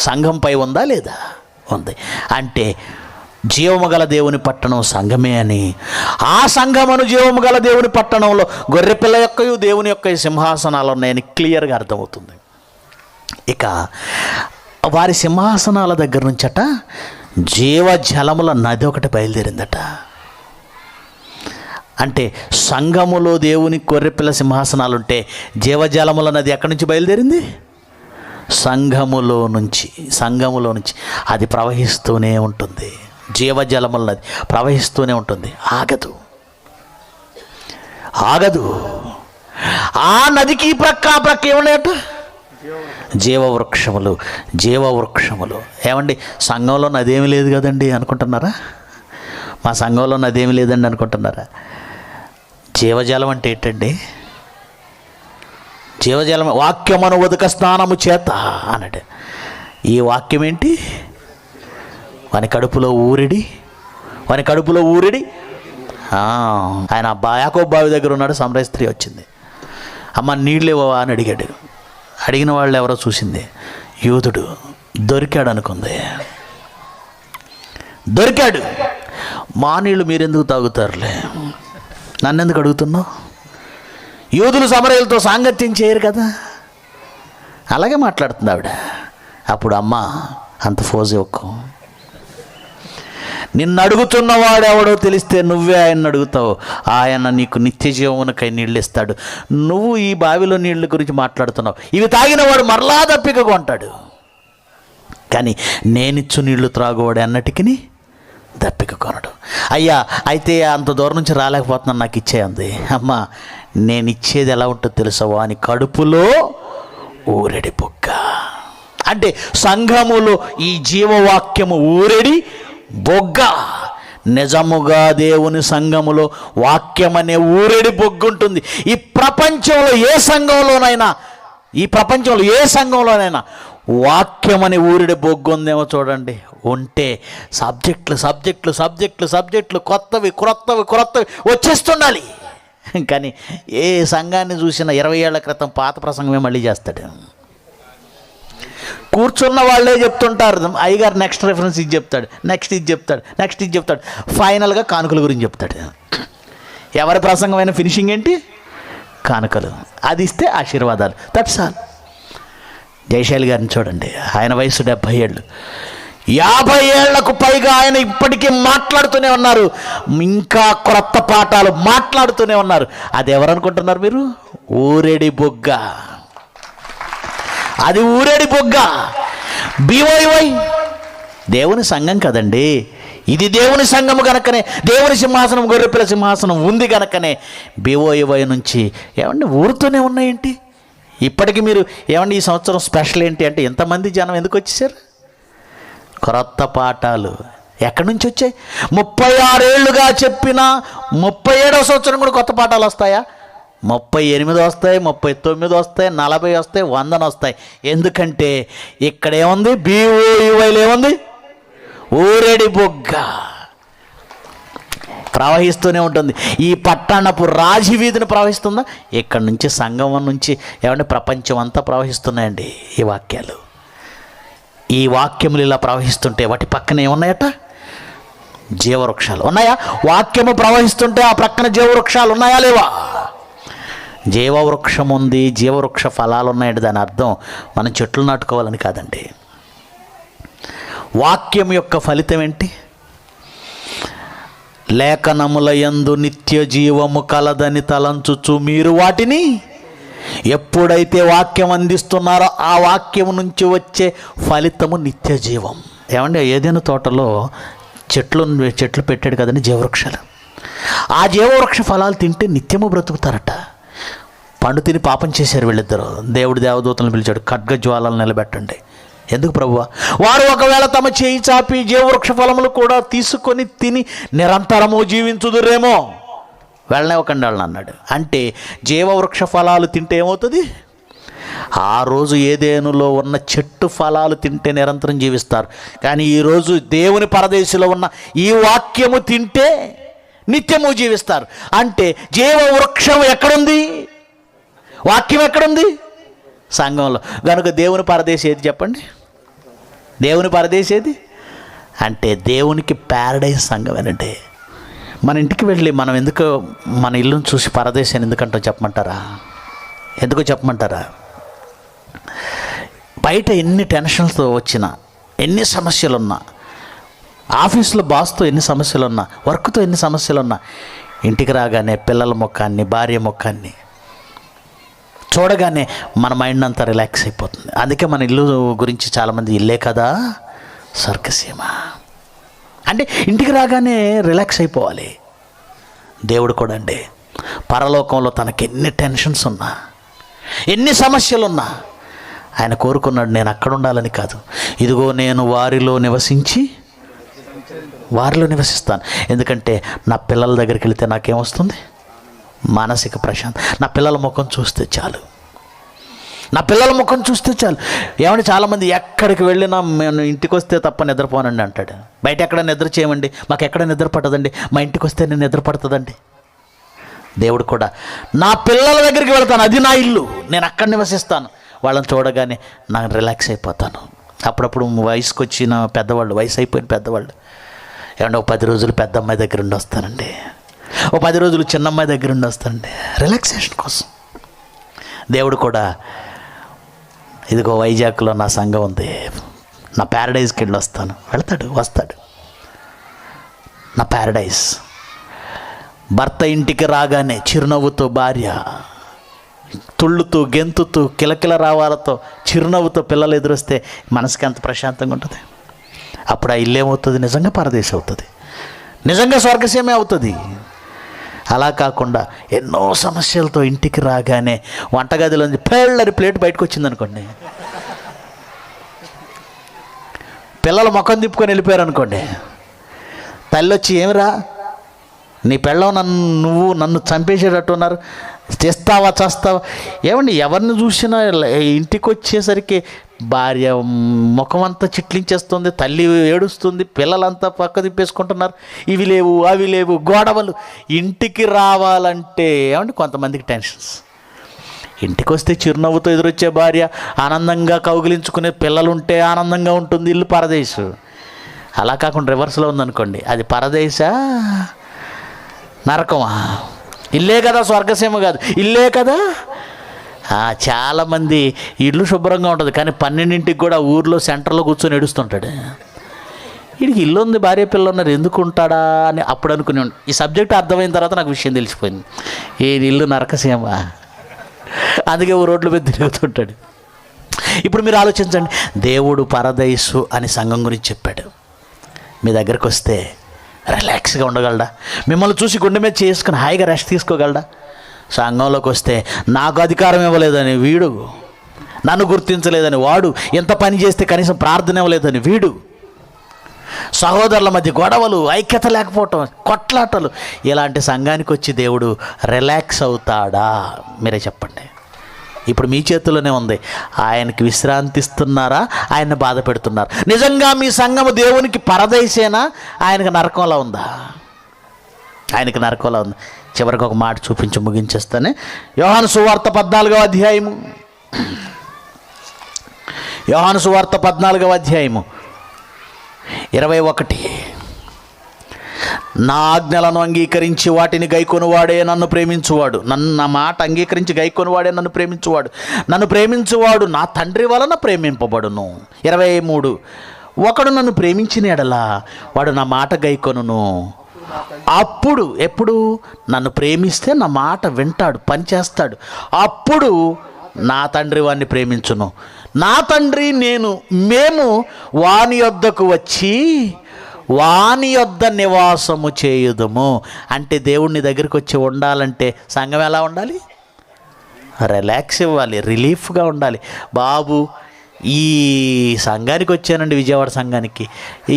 సంఘంపై ఉందా లేదా? ఉంది. అంటే జీవము గల దేవుని పట్టణం సంఘమే అని, ఆ సంఘమును జీవము గల దేవుని పట్టణంలో గొర్రెపిల్ల యొక్కయు దేవుని యొక్క సింహాసనాలు ఉన్నాయని క్లియర్గా అర్థమవుతుంది. ఇక వారి సింహాసనాల దగ్గర నుంచట జీవజలముల నది ఒకటి బయలుదేరిందట. అంటే సంఘములో దేవుని గొర్రెపిల్ల సింహాసనాలు ఉంటే జీవజలముల నది ఎక్కడి నుంచి బయలుదేరింది? సంఘములో నుంచి అది ప్రవహిస్తూనే ఉంటుంది. జీవజలముల నది ప్రవహిస్తూనే ఉంటుంది, ఆగదు. ఆ నదికి ప్రక్క ఏమన్నాయట? జీవవృక్షములు. ఏమండి, సంఘంలో నదేమీ లేదు కదండి అనుకుంటున్నారా? మా సంఘంలో నదేమీ లేదండి అనుకుంటున్నారా? జీవజలం అంటే ఏంటండి? జీవజలం వాక్యమను ఉదక స్నానము చేత అన్నాడు. ఈ వాక్యం ఏంటి? వాని కడుపులో ఊరిడి. ఆయన యాకోబు బావి దగ్గర ఉన్నాడు. సమరయ స్త్రీ వచ్చింది. అమ్మ నీళ్ళు ఇవ్వవా అని అడిగాడు. అడిగిన వాళ్ళు ఎవరో చూసింది, యూదుడు. దొరికాడు అనుకుంది. మా నీళ్ళు మీరెందుకు తాగుతారులే, నన్నెందుకు అడుగుతున్నావు? యూదులు సమరయులతో సాంగత్యం చేయరు కదా. అలాగే మాట్లాడుతుంది ఆవిడ. అప్పుడు అమ్మ, అంత ఫోజు ఇవ్వకు. నిన్ను అడుగుతున్నవాడు ఎవడో తెలిస్తే నువ్వే ఆయన్ని అడుగుతావు. ఆయన నీకు నిత్య జీవమునకై నీళ్ళు ఇస్తాడు. నువ్వు ఈ బావిలో నీళ్ళ గురించి మాట్లాడుతున్నావు. ఇవి తాగిన వాడు మరలా దప్పిక కొంటాడు, కానీ నేనిచ్చు నీళ్లు త్రాగువాడు అన్నటికి దప్పిక కొనడు. అయ్యా, అయితే అంత దూరం నుంచి రాలేకపోతున్నాను, నాకు ఇచ్చేయంది. అమ్మ, నేను ఇచ్చేది ఎలా ఉంటుందో తెలుసావా అని కడుపులో ఊరెడి బొగ్గ. అంటే సంఘములో ఈ జీవవాక్యము ఊరెడి బొగ్గ. నిజముగా దేవుని సంఘములో వాక్యం అనే ఊరెడి బొగ్గు ఉంటుంది. ఈ ప్రపంచంలో ఏ సంఘంలోనైనా వాక్యం అనే ఊరిడి బొగ్గు ఉందేమో చూడండి. ఉంటే సబ్జెక్టులు కొత్తవి వచ్చేస్తుండాలి. కానీ ఏ సంఘాన్ని చూసినా 20 ఏళ్ల క్రితం పాత ప్రసంగమే మళ్ళీ చేస్తాడు. కూర్చున్న వాళ్ళే చెప్తుంటారు. అయ్యగారు నెక్స్ట్ రెఫరెన్స్ ఇది చెప్తాడు, నెక్స్ట్ ఇది చెప్తాడు, ఫైనల్గా కానుకల గురించి చెప్తాడు. ఎవరి ప్రసంగమైన ఫినిషింగ్ ఏంటి? కానుకలు. అది ఇస్తే ఆశీర్వాదాలు. That's all. జయశాలి గారిని చూడండి, ఆయన వయసు 70 ఏళ్ళు. 50 ఏళ్లకు పైగా ఆయన ఇప్పటికీ మాట్లాడుతూనే ఉన్నారు. ఇంకా క్రొత్త పాఠాలు మాట్లాడుతూనే ఉన్నారు. అది ఎవరనుకుంటున్నారు మీరు? ఊరెడి బొగ్గ. అది ఊరేడి బొగ్గ. BYY దేవుని సంఘం కదండి. ఇది దేవుని సంఘము కనుకనే, దేవుని సింహాసనం గొర్రెపిల్ల సింహాసనం ఉంది కనుకనే BYY నుంచి ఏమండి ఊరుతూనే ఉన్నాయేంటి? ఇప్పటికీ మీరు ఏమండి ఈ సంవత్సరం స్పెషల్ ఏంటి అంటే ఎంతమంది జనం ఎందుకు వచ్చేసారు? క్రొత్త పాఠాలు ఎక్కడి నుంచి వచ్చాయి? 36 ఏళ్ళుగా చెప్పిన 37వ సంవత్సరం కూడా కొత్త పాఠాలు వస్తాయా? 38 వస్తాయి, 39 వస్తాయి, 40 వస్తాయి, 100 వస్తాయి. ఎందుకంటే ఇక్కడేముంది? BYYలో ఏముంది? ఊరేడి బొగ్గ ప్రవహిస్తూనే ఉంటుంది. ఈ పట్టణపు రాజవీధిని ప్రవహిస్తుందా? ఇక్కడ నుంచి సంగమం నుంచి ఏమంటే ప్రపంచం అంతా ప్రవహిస్తున్నాయండి ఈ వాక్యాలు. ఈ వాక్యములు ఇలా ప్రవహిస్తుంటే వాటి పక్కన ఏమున్నాయట? జీవవృక్షాలు ఉన్నాయా? వాక్యము ప్రవహిస్తుంటే ఆ ప్రక్కన జీవవృక్షాలు ఉన్నాయా లేవా? జీవవృక్షం ఉంది, జీవవృక్ష ఫలాలు ఉన్నాయంటే దాని అర్థం మనం చెట్లు నాటుకోవాలని కాదండి. వాక్యం యొక్క ఫలితం ఏంటి? లేఖనముల యందు నిత్య జీవము కలదని తలంచుచు మీరు వాటిని ఎప్పుడైతే వాక్యం అందిస్తున్నారో ఆ వాక్యం నుంచి వచ్చే ఫలితము నిత్య జీవం. ఏమండి, ఏదైనా తోటలో చెట్లు పెట్టాడు కదండి జీవవృక్షాలు. ఆ జీవవృక్ష ఫలాలు తింటే నిత్యము బ్రతుకుతారట. పండు తిని పాపం చేశారు వీళ్ళిద్దరు. దేవుడు దేవదూతలను పిలిచాడు, ఖడ్గజ్వాలను నిలబెట్టండి. ఎందుకు ప్రభువా? వారు ఒకవేళ తమ చేయి చాపి జీవవృక్ష ఫలములు కూడా తీసుకొని తిని నిరంతరము జీవించుదురేమో, వెళ్ళనివ్వకండి వాళ్ళని అన్నాడు. అంటే జీవవృక్ష ఫలాలు తింటే ఏమవుతుంది? ఆ రోజు ఏదేనులో ఉన్న చెట్టు ఫలాలు తింటే నిరంతరం జీవిస్తారు. కానీ ఈరోజు దేవుని పరదేశంలో ఉన్న ఈ వాక్యము తింటే నిత్యము జీవిస్తారు. అంటే జీవ వృక్షం ఎక్కడుంది? వాక్యం ఎక్కడుంది? సంఘంలో. కనుక దేవుని పరదేశం ఏది చెప్పండి? దేవుని పరదేశం ఏది అంటే దేవునికి ప్యారడైజ్ సంఘమేనంటే. మన ఇంటికి వెళ్ళి మనం ఎందుకు మన ఇల్లును చూసి పరదేశాన్ని ఎందుకంటో చెప్పమంటారా? ఎందుకో చెప్పమంటారా? బయట ఎన్ని టెన్షన్స్తో వచ్చినా, ఎన్ని సమస్యలున్నా, ఆఫీసులో బాస్తో ఎన్ని సమస్యలున్నా, వర్క్తో ఎన్ని సమస్యలున్నా, ఇంటికి రాగానే పిల్లల ముఖాన్ని, భార్య ముఖాన్ని చూడగానే మన మైండ్ అంతా రిలాక్స్ అయిపోతుంది. అందుకే మన ఇల్లు గురించి చాలామంది ఇల్లే కదా స్వర్గసీమ అంటే ఇంటికి రాగానే రిలాక్స్ అయిపోవాలి. దేవుడు కూడా అండి పరలోకంలో తనకి ఎన్ని టెన్షన్స్ ఉన్నా, ఎన్ని సమస్యలున్నా ఆయన కోరుకున్నాడు నేను అక్కడ ఉండాలని కాదు. ఇదిగో నేను వారిలో నివసిస్తాను. ఎందుకంటే నా పిల్లల దగ్గరికి వెళితే నాకేమొస్తుంది? మానసిక ప్రశాంతత. నా పిల్లల ముఖం చూస్తే చాలు. ఏమంటే చాలామంది ఎక్కడికి వెళ్ళినా నేను ఇంటికి వస్తే తప్ప నిద్రపోనండి అంటాడు. బయట ఎక్కడ నిద్ర చేయమండి, మాకు ఎక్కడ నిద్ర పట్టదండి, మా ఇంటికి వస్తే నేను నిద్ర పడుతుందండి. దేవుడు కూడా నా పిల్లల దగ్గరికి వెళ్తాను, అది నా ఇల్లు, నేను అక్కడ నివసిస్తాను. వాళ్ళని చూడగానే నాకు రిలాక్స్ అయిపోతాను. అప్పుడప్పుడు వయసుకు వచ్చిన పెద్దవాళ్ళు, వయసు అయిపోయిన పెద్దవాళ్ళు ఏమంటే ఒక 10 రోజులు పెద్ద అమ్మాయి దగ్గర ఉండి వస్తానండి, ఓ 10 రోజులు చిన్న అమ్మాయి దగ్గర ఉండి వస్తానండి, రిలాక్సేషన్ కోసం. దేవుడు కూడా ఇదిగో వైజాగ్లో నా సంఘం ఉంది, నా ప్యారడైజ్కి వెళ్ళి వస్తాడు. నా ప్యారడైజ్. భర్త ఇంటికి రాగానే చిరునవ్వుతో, భార్య తుళ్ళుతూ, గెంతుతూ, కిలకిల రావాలతో, చిరునవ్వుతో పిల్లలు ఎదురొస్తే మనసుకి ఎంత ప్రశాంతంగా ఉంటుంది. అప్పుడు ఆ ఇల్లు ఏమవుతుంది? నిజంగా పరదేశం అవుతుంది, నిజంగా స్వర్గసీమే అవుతుంది. అలా కాకుండా ఎన్నో సమస్యలతో ఇంటికి రాగానే వంటగదిలోంచి పెళ్ళని ప్లేట్ బయటకు వచ్చిందనుకోండి, పిల్లలు ముఖం తిప్పుకొని వెళ్ళిపోయారు అనుకోండి, తల్లి వచ్చి ఏమిరా నీ పెళ్ళం నన్ను చంపేసేటట్టు ఉన్నారు, చేస్తావా చేస్తావా? ఏమండి ఎవరిని చూసినా ఇంటికి వచ్చేసరికి భార్య ముఖం అంతా చిట్లించేస్తుంది, తల్లి ఏడుస్తుంది, పిల్లలంతా పక్క తిప్పేసుకుంటున్నారు, ఇవి లేవు అవి లేవు, గొడవలు. ఇంటికి రావాలంటే ఏమండి కొంతమందికి టెన్షన్స్. ఇంటికి వస్తే చిరునవ్వుతో ఎదురొచ్చే భార్య, ఆనందంగా కౌగిలించుకునే పిల్లలుంటే ఆనందంగా ఉంటుంది, ఇల్లు పరదేశు. అలా కాకుండా రివర్స్లో ఉందనుకోండి, అది పరదేశా నరకమా? ఇల్లే కదా స్వర్గసీమ కాదు, ఇల్లే కదా. చాలామంది ఇల్లు శుభ్రంగా ఉంటుంది కానీ 12ంటికి కూడా ఊర్లో సెంటర్లో కూర్చొని ఏడుస్తుంటాడు. వీడికి ఇల్లు ఉంది, భార్య పిల్లలు ఉన్నారు, ఎందుకు ఉంటాడా అని అప్పుడు అనుకునే. ఈ సబ్జెక్ట్ అర్థమైన తర్వాత నాకు విషయం తెలిసిపోయింది, ఈ ఇల్లు నరకసీమ, అందుకే ఓ రోడ్ల మీద తిరుగుతుంటాడు. ఇప్పుడు మీరు ఆలోచించండి, దేవుడు పరదైసు అని సంఘం గురించి చెప్పాడు. మీ దగ్గరకు వస్తే రిలాక్స్గా ఉండగలడా? మిమ్మల్ని చూసి గుండె మీద చేసుకుని హాయిగా రెస్ట్ తీసుకోగలడా? సంఘంలోకి వస్తే నాకు అధికారం ఇవ్వలేదని వీడు, నన్ను గుర్తించలేదని వాడు, ఎంత పని చేస్తే కనీసం ప్రార్థన ఇవ్వలేదని వీడు, సహోదరుల మధ్య గొడవలు, ఐక్యత లేకపోవటం, కొట్లాటలు, ఇలాంటి సంఘానికి వచ్చి దేవుడు రిలాక్స్ అవుతాడా? మీరే చెప్పండి. ఇప్పుడు మీ చేతుల్లోనే ఉంది. ఆయనకి విశ్రాంతి ఇస్తున్నారా, ఆయన బాధ పెడుతున్నారు? నిజంగా మీ సంఘము దేవునికి పరదేశేనా, ఆయనకు నరకంలా ఉందా? ఆయనకి నరకంలా ఉంది. చివరికి ఒక మాట చూపించి ముగించేస్తానే. యోహాను సువార్త 14వ అధ్యాయము, యోహాను సువార్త 14వ అధ్యాయము 21. నా ఆజ్ఞలను అంగీకరించి వాటిని గైకొనువాడే నన్ను ప్రేమించువాడు, నా మాట అంగీకరించి గైకొనువాడే నన్ను ప్రేమించువాడు, నన్ను ప్రేమించువాడు నా తండ్రి వలన ప్రేమింపబడును. 23. ఒకడు నన్ను ప్రేమించిన ఎడలా వాడు నా మాట గైకొనును. అప్పుడు, ఎప్పుడు? నన్ను ప్రేమిస్తే నా మాట వింటాడు, పని చేస్తాడు. అప్పుడు నా తండ్రి వాడిని ప్రేమించును, నా తండ్రి మేము వాని యొద్దకు వచ్చి వాని యొద్ద నివాసము చేయుదుము. అంటే దేవుడిని దగ్గరికి వచ్చి ఉండాలంటే సంఘం ఎలా ఉండాలి? రిలాక్స్ ఇవ్వాలి, రిలీఫ్గా ఉండాలి. బాబు ఈ సంఘానికి వచ్చానండి, విజయవాడ సంఘానికి,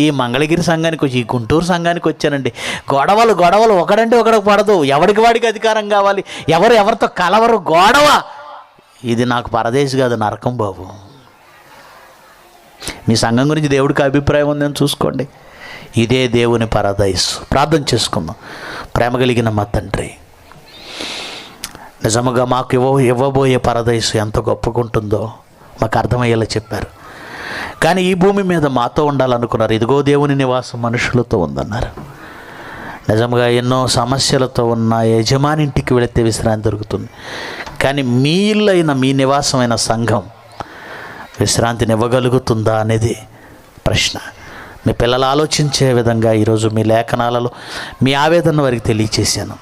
ఈ మంగళగిరి సంఘానికి వచ్చి, ఈ గుంటూరు సంఘానికి వచ్చానండి, గొడవలు ఒకడంటే ఒకడికి పడదు, ఎవరికి వాడికి అధికారం కావాలి, ఎవరితో కలవరు, గొడవ. ఇది నాకు పరదేశ్ కాదు, నరకం బాబు. మీ సంఘం గురించి దేవుడికి అభిప్రాయం ఉందని చూసుకోండి. ఇదే దేవుని పరదైసు. ప్రార్థన చేసుకుందాం. ప్రేమ కలిగిన మా తండ్రి, నిజముగా మాకు ఇవ్వబోయే పరదైసు ఎంత గొప్పగా ఉంటుందో మాకు అర్థమయ్యేలా చెప్పారు. కానీ ఈ భూమి మీద మాతో ఉండాలనుకున్నారు. ఇదిగో దేవుని నివాసం మనుషులతో ఉందన్నారు. నిజంగా ఎన్నో సమస్యలతో ఉన్న యజమాని ఇంటికి వెళితే విశ్రాంతి దొరుకుతుంది. కానీ మీ ఇల్లు అయిన, మీ నివాసమైన సంఘం విశ్రాంతిని ఇవ్వగలుగుతుందా అనేది ప్రశ్న. మీ పిల్లలు ఆలోచించే విధంగా ఈరోజు మీ లేఖనాలలో మీ ఆవేదన వారికి తెలియచేశాను.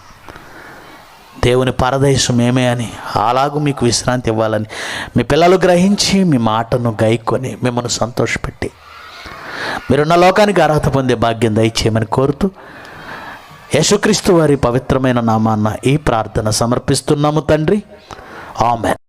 దేవుని పరదేశం మేమే అని, అలాగూ మీకు విశ్రాంతి ఇవ్వాలని మీ పిల్లలు గ్రహించి మీ మాటను గైకొని మిమ్మల్ని సంతోషపెట్టి మీరున్న లోకానికి అర్హత పొందే భాగ్యం దయచేయమని కోరుతూ యేసుక్రీస్తు వారి పవిత్రమైన నామాన్న ఈ ప్రార్థన సమర్పిస్తున్నాము తండ్రి. ఆమేన్.